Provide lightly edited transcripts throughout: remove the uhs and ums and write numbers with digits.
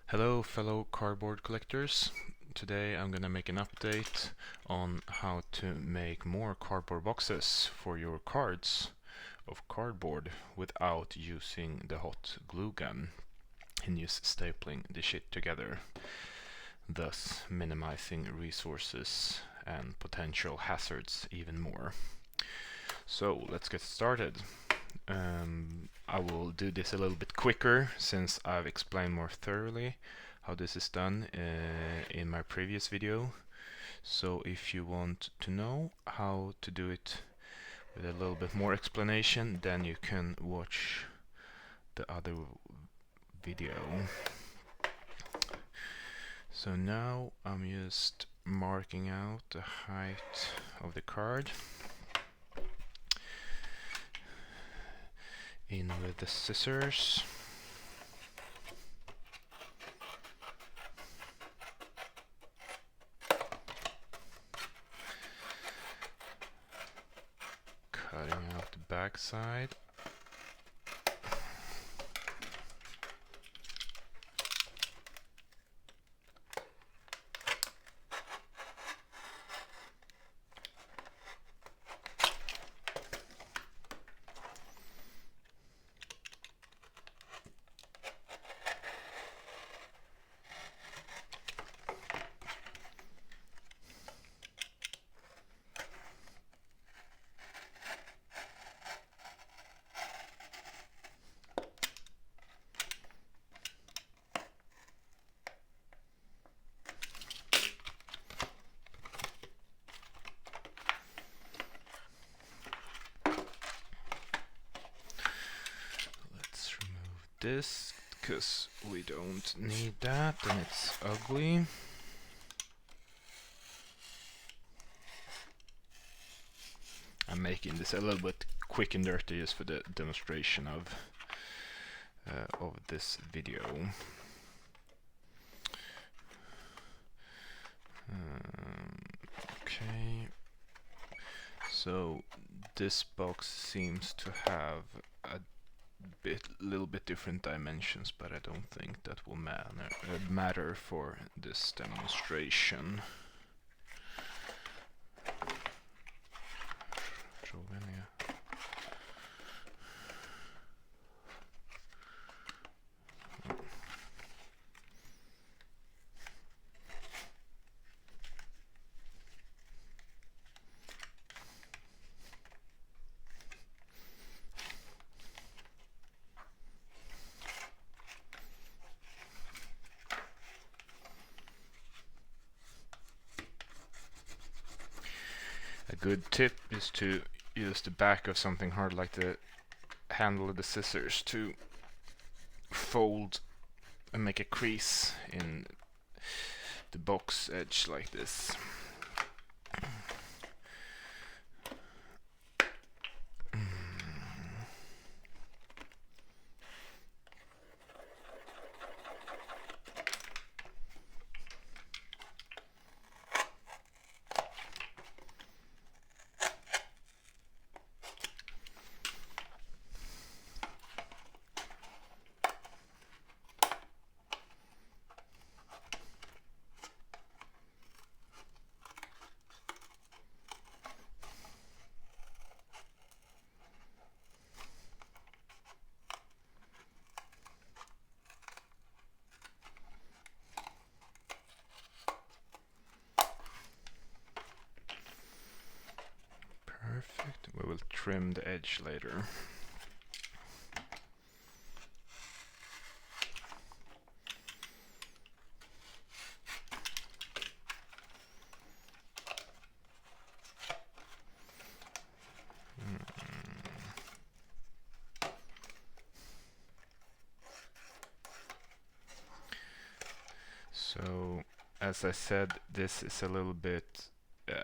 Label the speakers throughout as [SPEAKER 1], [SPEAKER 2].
[SPEAKER 1] Hello fellow cardboard collectors. Today I'm gonna make an update on how to make more cardboard boxes for your cards of cardboard without using the hot glue gun and just stapling the shit together, thus minimizing resources and potential hazards even more. So let's get started. I will do this a little bit quicker since I've explained more thoroughly how this is done in my previous video. So if you want to know how to do it with a little bit more explanation, then you can watch the other video. So now I'm just marking out the height of the card in with the scissors. Cutting out the back side. This because we don't need that and it's ugly. I'm making this a little bit quick and dirty just for the demonstration of this video. Okay, so this box seems to have a little bit different dimensions, but I don't think that will matter for this demonstration. A good tip is to use the back of something hard like the handle of the scissors to fold and make a crease in the box edge like this. Perfect. We will trim the edge later. So, as I said, this is a little bit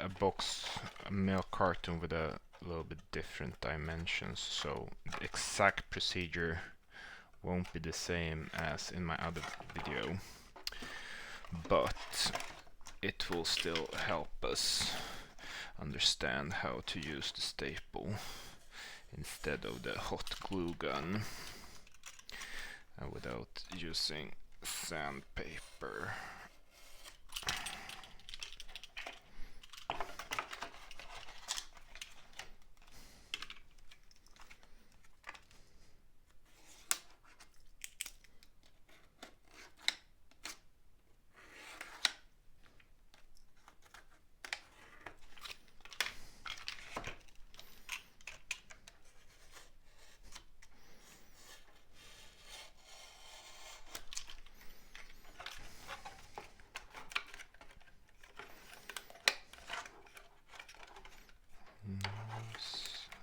[SPEAKER 1] a box, a milk carton with a little bit different dimensions, so the exact procedure won't be the same as in my other video, but it will still help us understand how to use the staple instead of the hot glue gun, and without using sandpaper.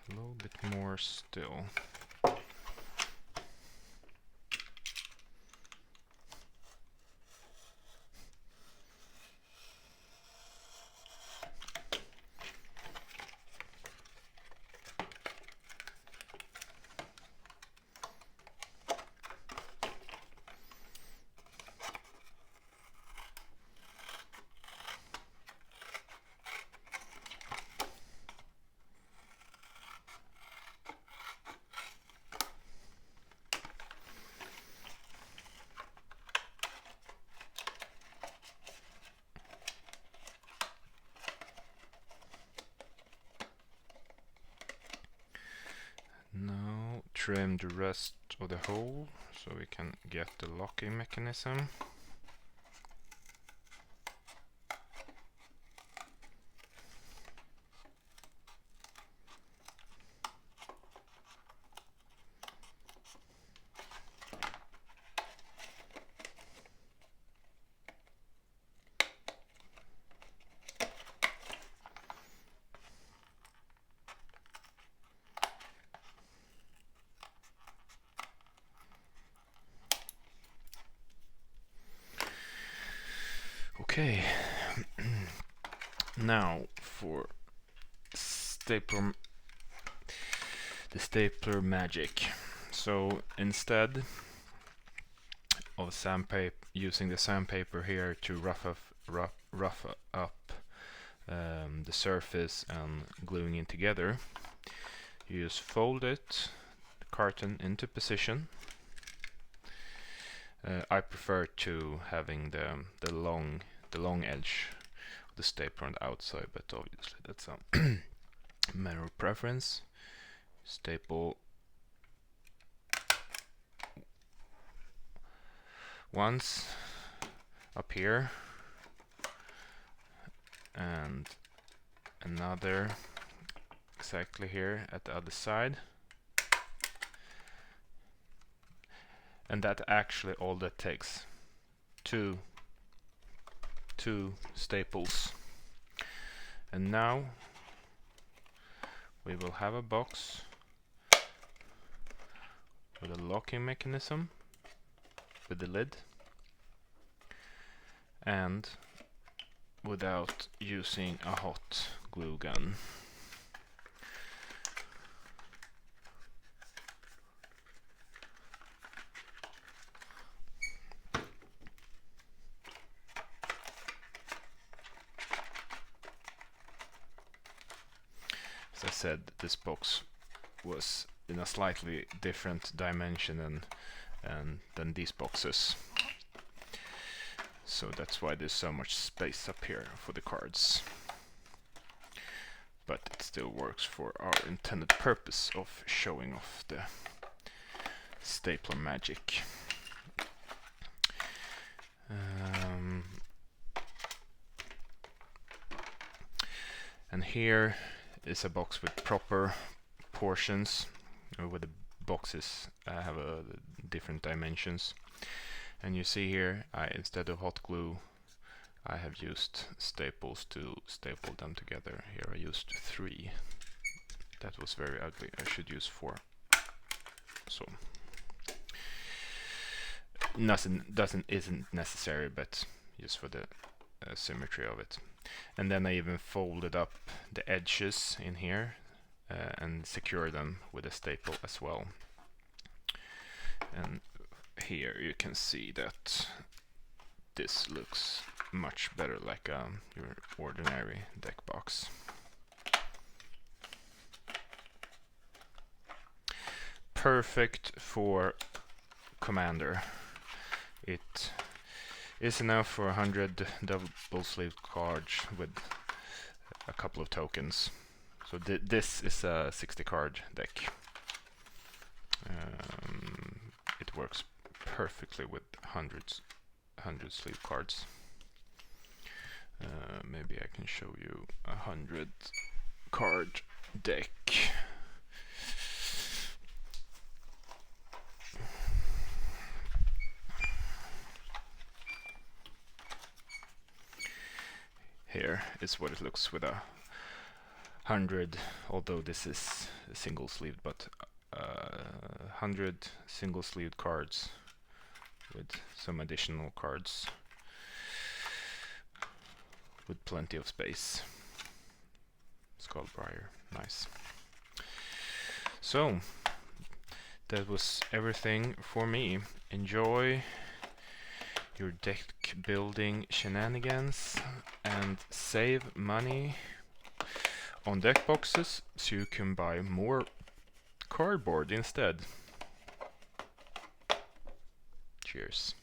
[SPEAKER 1] A little bit more still. Now trim the rest of the hole so we can get the locking mechanism. Okay, now for the stapler magic. So instead of using the sandpaper here to rough up the surface and gluing it together, you just fold the carton into position. I prefer to having the long edge of the stapler on the outside, but obviously that's a matter of preference. Staple once up here and another exactly here at the other side, and that actually all that takes. Two staples. And now we will have a box with a locking mechanism with the lid, and without using a hot glue gun. As I said, this box was in a slightly different dimension than these boxes, so that's why there's so much space up here for the cards, but it still works for our intended purpose of showing off the stapler magic. And here is a box with proper portions, where the boxes have different dimensions. And you see here, instead of hot glue, I have used staples to staple them together. Here I used 3. That was very ugly. I should use 4. So nothing isn't necessary, but just for the symmetry of it. And then I even folded up the edges in here and secure them with a staple as well. And here you can see that this looks much better like your ordinary deck box. Perfect for Commander. It is enough for 100 double sleeved cards with a couple of tokens. So this is a 60 card deck. It works perfectly with 100 sleeve cards. Maybe I can show you a 100 card deck. Here is what it looks with a 100, although this is single sleeved, but 100 single sleeved cards with some additional cards with plenty of space. Skullbriar, nice. So that was everything for me. Enjoy your deck building shenanigans and save money on deck boxes so you can buy more cardboard instead. Cheers.